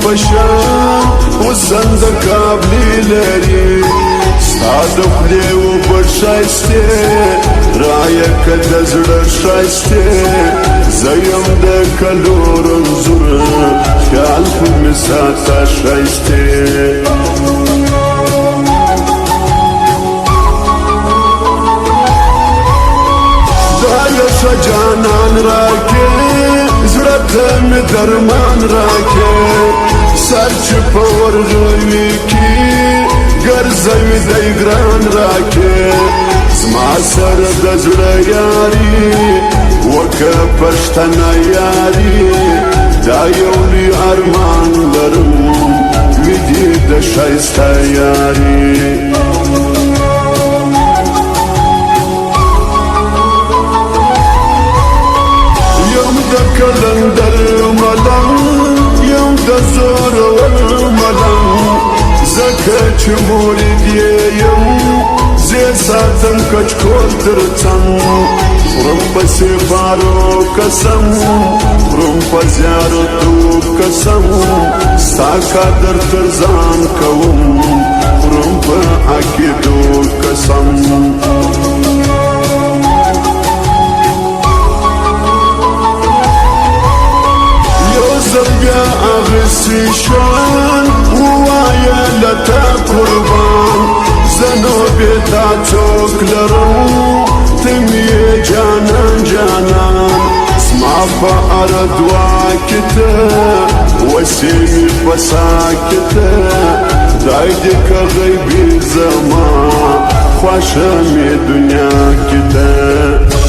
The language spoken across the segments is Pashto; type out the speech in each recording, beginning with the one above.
پشان وزند کابلی لري ستاد خلی و برشایسته رایه کد زړه شایسته زیم د کلو رنزور خیال می ساته شایسته دایشه جانان راکه زړه می درمان راکه سر چې په ورغوي کې ګرځوي دی ګران راکه زما سره د زړه یاري وکه پښتنه یاري دا یو لوی ارمان لرم وي دې د ښایسته یاري یم د کلندر ملنګ یم د زورور ملنګ زکه چې مورید یې یم زه ساتم کچکول تر څنګ خورم پسې بارو قسم خورم په زیارتو قسم ستا قدر تر ځان کوم خورم په عقیدو قسم بیا اغسی شوان ووایا لتا قربان زنو بیتا چوک لرم تمی جانان جانان سما پا اردوا کتا وسیمی پساکتا دای دیکا غیبی زمان خوشمی دنیا کتا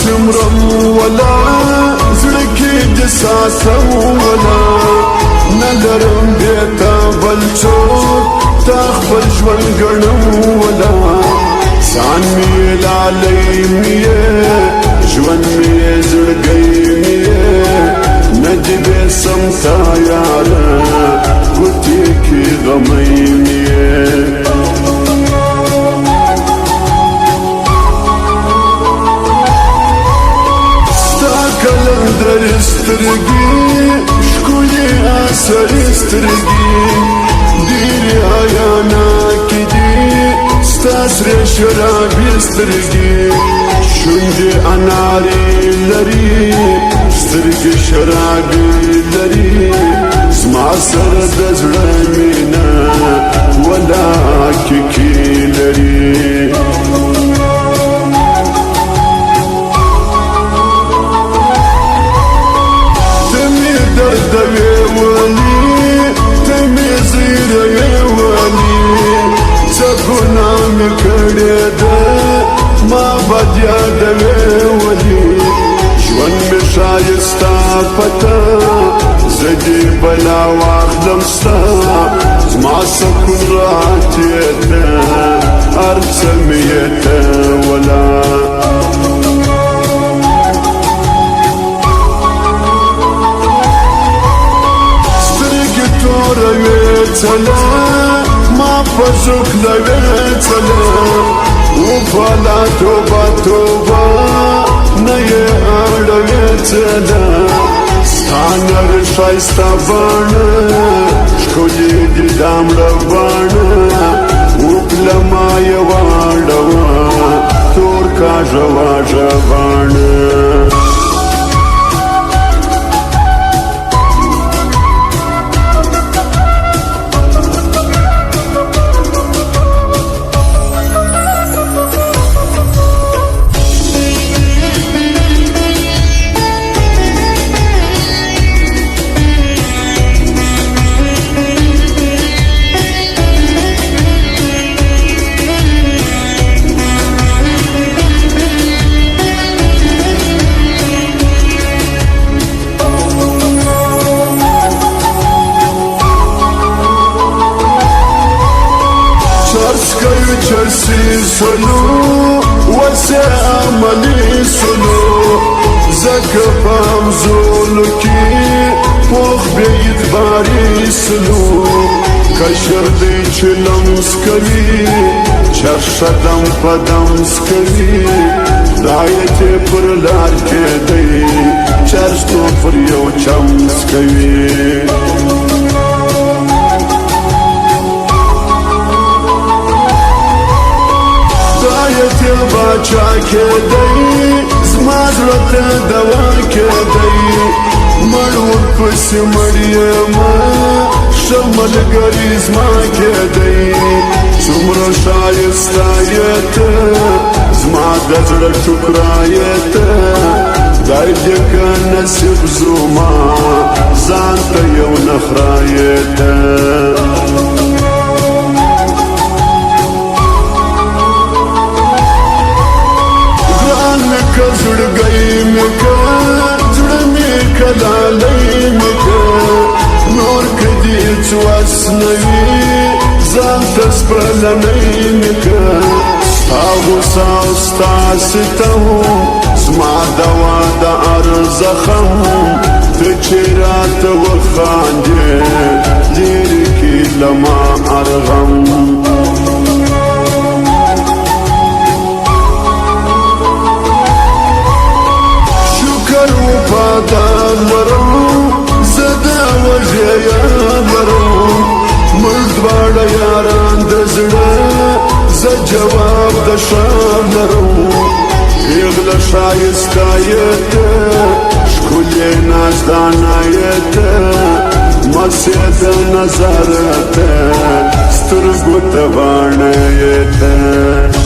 سمرم ولا زړکی د ساتم ولا نلرم دیتا بلچو تا خپل ژوند ګڼم ولا ځان مې لالی مې ژوند مې زړګی مې نه دې بېسم تا یاره ګوتې کې غمی مې کلندر سترګي ښکلي اثر سترګي ډېرې حیانا کې دي ستا سرې شرابي سترګي شونډې انارې لري سترګې شرابي لري زما سره د زړه مینه ولا کیکي لري دوی ولی تمی زیروی ولی سکونا می کڑی ده ما بدیا دوی ولی جوان می شایستا پتا زدی بلا واخدم ستا زما سکون راتیتا ارسمیتا ولا تلا ما پزوک لوی تلا و پالا توبا توبا نئے آڑوی تلا ستانر شایستا بانا شکلی دی دام روانا اوکلما یواڑوا تور کا جوا جوانا چرس کوي چرسي سلو وسه عملي سلو زکه پام زولو کې پوخ بید باری سلو کشر دی چلمس کوي چرشدم پدمس کوي دایت پر لار کې دی چرس تو پر یو چمس کوي باچا کې دی زما زړه ته دوا کې دی مړور پسې مړیم ښه ملګري زما کې دی څومره ښایسته یې ته زما د زړه ټوکرا یې ته خدای دې که نصیب زما ځان ته یو نخرا یې ته زړګی مې که زړه مې کلالی مې که نور که دې څه وس نه وي ځان ته سپرلنی مې که ستا غوسه او ستاسې ته هم زما دوا د هر زخم ته چې راته وخاندې لرې کړي له ما هر غم وفادار لرم زدا وجه یاد لرم موږ دواړه یاران د زړه زه جواب د شان لرم پیغله ښایسته یې ته ښکلې نازدانه یې ته مسې د نظر ته سترګو ته باڼه یې ته